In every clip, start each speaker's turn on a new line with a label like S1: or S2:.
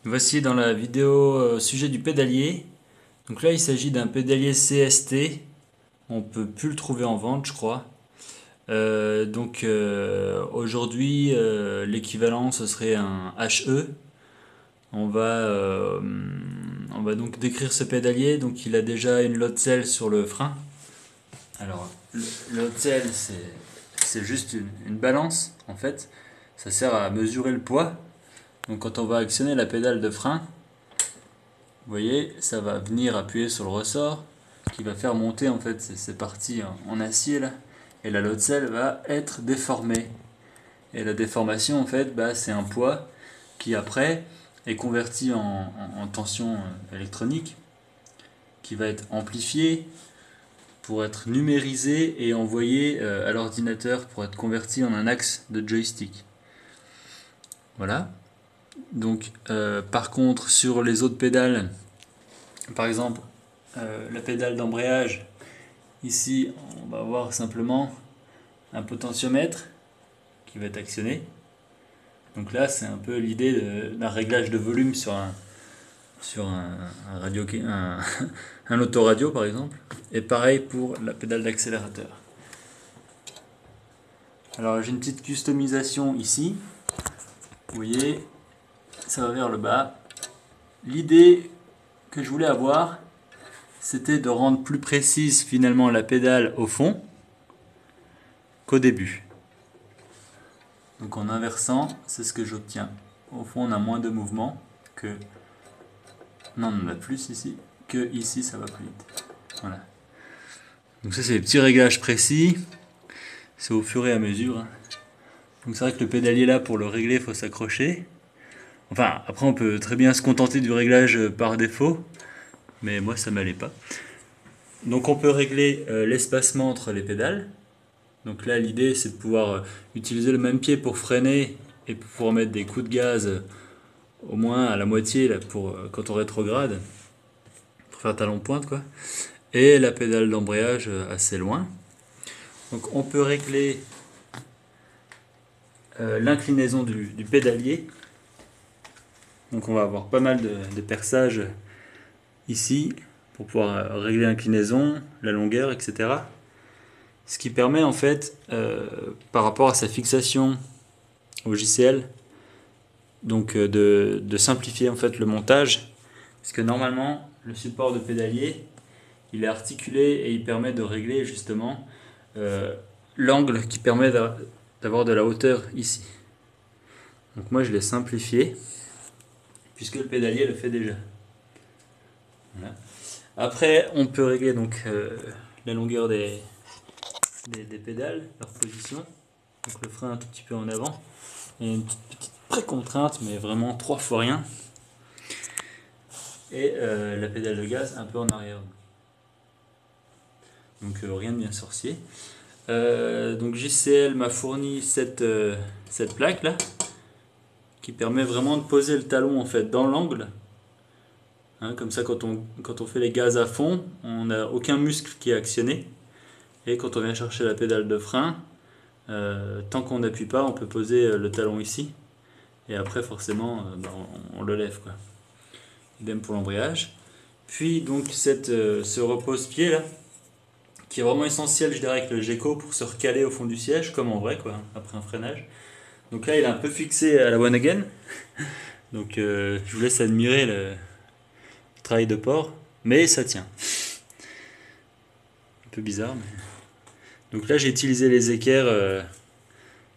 S1: Voici dans la vidéo au sujet du pédalier. Donc là, il s'agit d'un pédalier CST. On peut plus le trouver en vente, je crois. Aujourd'hui, l'équivalent, ce serait un HE. On va, euh, on va donc décrire ce pédalier. Donc il a déjà une load cell sur le frein. Alors, le load cell, c'est juste une balance, en fait. Ça sert à mesurer le poids. Donc quand on va actionner la pédale de frein, vous voyez, ça va venir appuyer sur le ressort qui va faire monter en fait ces parties en acier là. Et la load cell va être déformée. Et la déformation en fait, c'est un poids qui après est converti en tension électronique qui va être amplifié pour être numérisé et envoyé à l'ordinateur pour être converti en un axe de joystick. Voilà. Donc par contre sur les autres pédales, par exemple la pédale d'embrayage, ici on va voir simplement un potentiomètre qui va être actionné. Donc là c'est un peu l'idée d'un réglage de volume sur un radio, un autoradio par exemple. Et pareil pour la pédale d'accélérateur. Alors j'ai une petite customisation ici. Vous voyez, ça va vers le bas. L'idée que je voulais avoir, c'était de rendre plus précise finalement la pédale au fond qu'au début. Donc en inversant, c'est ce que j'obtiens. Au fond, on a moins de mouvement que... Non, on en a plus ici, que ici, ça va plus vite. Voilà. Donc ça, c'est les petits réglages précis. C'est au fur et à mesure. Donc c'est vrai que le pédalier là, pour le régler, il faut s'accrocher. Enfin, après, on peut très bien se contenter du réglage par défaut. Mais moi, ça m'allait pas. Donc on peut régler l'espacement entre les pédales. Donc là, l'idée, c'est de pouvoir utiliser le même pied pour freiner et pour pouvoir mettre des coups de gaz au moins à la moitié là, pour quand on rétrograde, pour faire talon pointe quoi. Et la pédale d'embrayage assez loin. Donc on peut régler l'inclinaison du pédalier. Donc on va avoir pas mal de perçages ici pour pouvoir régler l'inclinaison, la longueur, etc. Ce qui permet en fait, par rapport à sa fixation au JCL, donc de simplifier en fait le montage, parce que normalement le support de pédalier il est articulé et il permet de régler justement l'angle qui permet d'avoir de la hauteur ici. Donc moi je l'ai simplifié puisque le pédalier le fait déjà. Voilà. Après on peut régler donc la longueur des pédales, leur position, donc le frein un tout petit peu en avant. Et une petite pré-contrainte mais vraiment 3 fois rien. Et la pédale de gaz un peu en arrière. Donc rien de bien sorcier. Donc JCL m'a fourni cette plaque là qui permet vraiment de poser le talon en fait dans l'angle. Hein, comme ça quand on fait les gaz à fond, on n'a aucun muscle qui est actionné. Et quand on vient chercher la pédale de frein, tant qu'on n'appuie pas, on peut poser le talon ici. Et après forcément on le lève quoi. Idem pour l'embrayage. Puis donc ce repose-pied là qui est vraiment essentiel je dirais avec le Geco pour se recaler au fond du siège comme en vrai quoi, après un freinage. Donc là il est un peu fixé à la one again. Donc je vous laisse admirer le travail de port, mais ça tient. Un peu bizarre. Mais... Donc là j'ai utilisé les équerres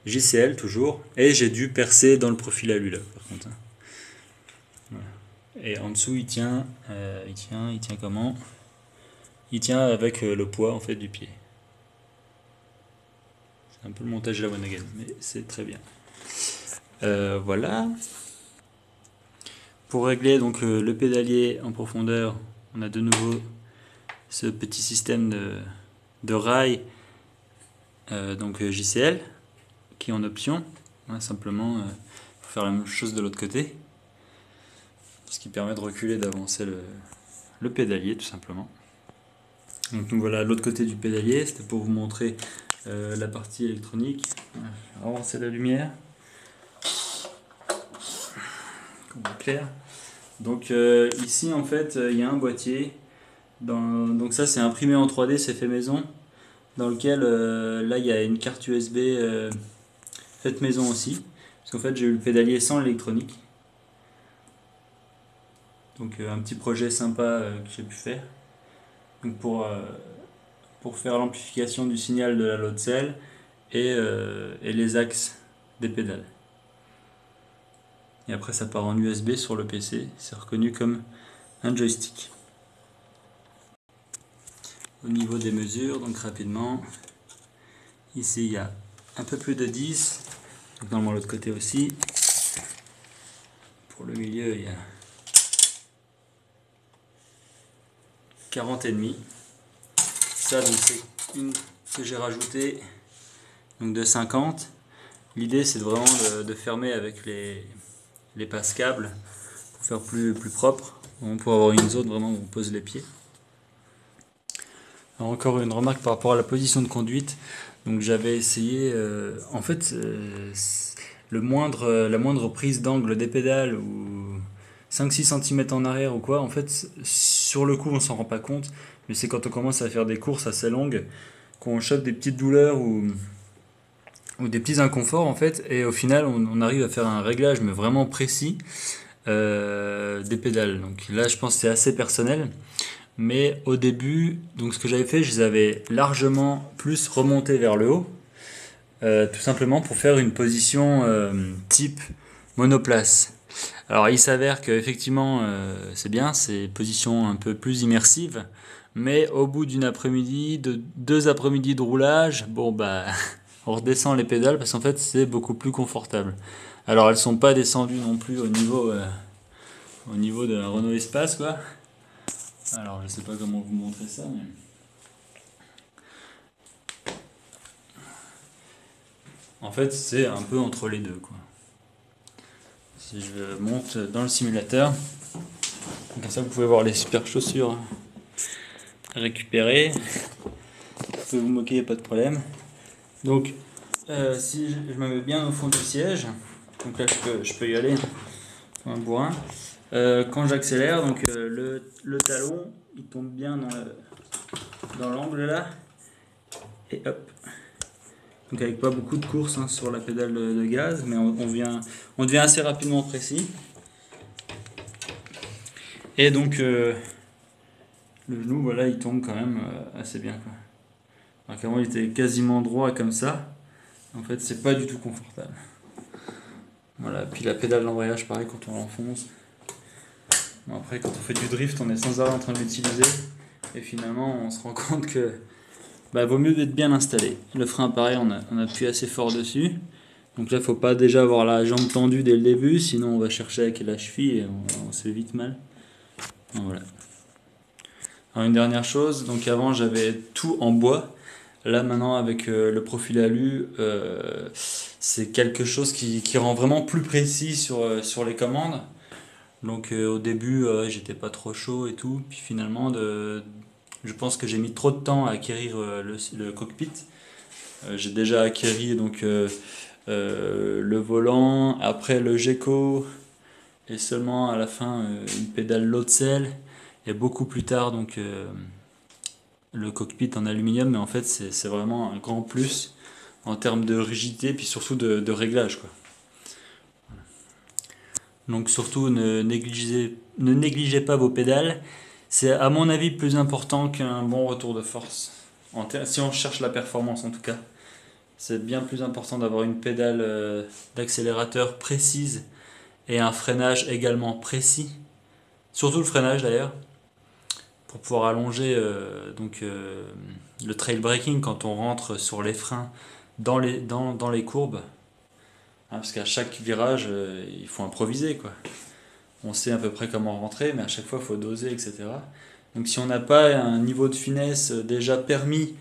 S1: JCL toujours, et j'ai dû percer dans le profil alu là par contre. Voilà. Et en dessous il tient comment? Il tient avec le poids en fait du pied. C'est un peu le montage de la one again, mais c'est très bien. Voilà. Pour régler donc le pédalier en profondeur, on a de nouveau ce petit système de rails donc JCL qui est en option. Hein, simplement faut faire la même chose de l'autre côté, ce qui permet de reculer, d'avancer le pédalier tout simplement. Donc voilà l'autre côté du pédalier, c'était pour vous montrer la partie électronique. Avancer la lumière. Comme clair. Donc ici en fait il y a un boîtier, donc ça c'est imprimé en 3D, c'est fait maison, dans lequel là il y a une carte USB faite maison aussi, parce qu'en fait j'ai eu le pédalier sans l'électronique, donc un petit projet sympa que j'ai pu faire, donc pour faire l'amplification du signal de la load cell et les axes des pédales. Et après ça part en USB sur le PC, c'est reconnu comme un joystick. Au niveau des mesures, donc rapidement, ici il y a un peu plus de 10, donc normalement l'autre côté aussi. Pour le milieu il y a 40 et demi. Ça donc c'est une que j'ai rajoutée, donc de 50. L'idée c'est vraiment de fermer avec les passes-câbles pour faire plus propre, pour avoir une zone vraiment où on pose les pieds. Alors encore une remarque par rapport à la position de conduite. Donc j'avais essayé, en fait, la moindre prise d'angle des pédales ou 5-6 cm en arrière ou quoi, en fait, sur le coup on s'en rend pas compte, mais c'est quand on commence à faire des courses assez longues qu'on chope des petites douleurs ou des petits inconforts en fait, et au final on arrive à faire un réglage mais vraiment précis des pédales. Donc là je pense que c'est assez personnel. Mais au début, donc ce que j'avais fait, je les avais largement plus remontés vers le haut, tout simplement pour faire une position type monoplace. Alors il s'avère qu'effectivement c'est bien, c'est position un peu plus immersive, mais au bout d'une après-midi, de 2 après-midi de roulage, bon bah on redescend les pédales parce qu'en fait c'est beaucoup plus confortable. Alors elles sont pas descendues non plus au niveau d'un Renault Espace quoi. Alors je sais pas comment vous montrer ça, mais en fait c'est un peu entre les deux quoi. Si je monte dans le simulateur, comme ça vous pouvez voir les super chaussures récupérées. Vous pouvez vous moquer, pas de problème. Donc si je me mets bien au fond du siège, donc là je peux y aller comme un bourrin. Quand j'accélère, donc le talon il tombe bien dans l'angle là, et hop. Donc avec pas beaucoup de course hein, sur la pédale de gaz, mais on devient assez rapidement précis. Et donc le genou, voilà, il tombe quand même assez bien quoi. Alors qu'avant il était quasiment droit comme ça. En fait, c'est pas du tout confortable. Voilà, puis la pédale d'embrayage, pareil, quand on l'enfonce. Bon, après, quand on fait du drift, on est sans arrêt en train de l'utiliser. Et finalement, on se rend compte que vaut mieux d'être bien installé. Le frein, pareil, on appuie assez fort dessus. Donc là, faut pas déjà avoir la jambe tendue dès le début, sinon on va chercher avec la cheville et on se fait vite mal. Donc, voilà. Alors, une dernière chose, donc avant j'avais tout en bois. Là maintenant avec le profil alu, c'est quelque chose qui rend vraiment plus précis sur les commandes. Donc au début j'étais pas trop chaud et tout, puis finalement je pense que j'ai mis trop de temps à acquérir le cockpit. J'ai déjà acquéri donc le volant, après le Geco et seulement à la fin une pédale load cell et beaucoup plus tard donc le cockpit en aluminium, mais en fait c'est vraiment un grand plus en termes de rigidité puis surtout de réglage quoi. Donc surtout ne négligez pas vos pédales, c'est à mon avis plus important qu'un bon retour de force. Si on cherche la performance en tout cas, c'est bien plus important d'avoir une pédale d'accélérateur précise et un freinage également précis, surtout le freinage d'ailleurs, pour pouvoir allonger le trail braking quand on rentre sur les freins dans les courbes. Hein, parce qu'à chaque virage, il faut improviser quoi. On sait à peu près comment rentrer, mais à chaque fois il faut doser, etc. Donc si on n'a pas un niveau de finesse déjà permis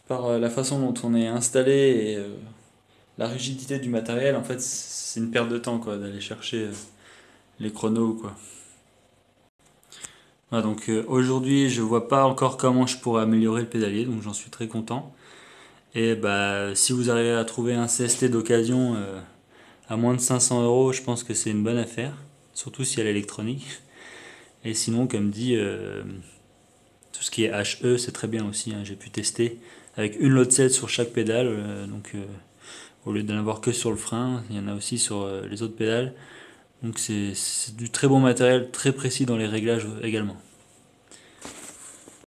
S1: par la façon dont on est installé et la rigidité du matériel, en fait c'est une perte de temps quoi, d'aller chercher les chronos quoi. Voilà, donc aujourd'hui je vois pas encore comment je pourrais améliorer le pédalier, donc j'en suis très content. Et si vous arrivez à trouver un CST d'occasion à moins de 500 euros, je pense que c'est une bonne affaire, surtout si elle est électronique. Et sinon, comme dit, tout ce qui est HE, c'est très bien aussi, hein, j'ai pu tester avec une lotte sur chaque pédale, au lieu d'en avoir que sur le frein, il y en a aussi sur les autres pédales. Donc c'est du très bon matériel, très précis dans les réglages également.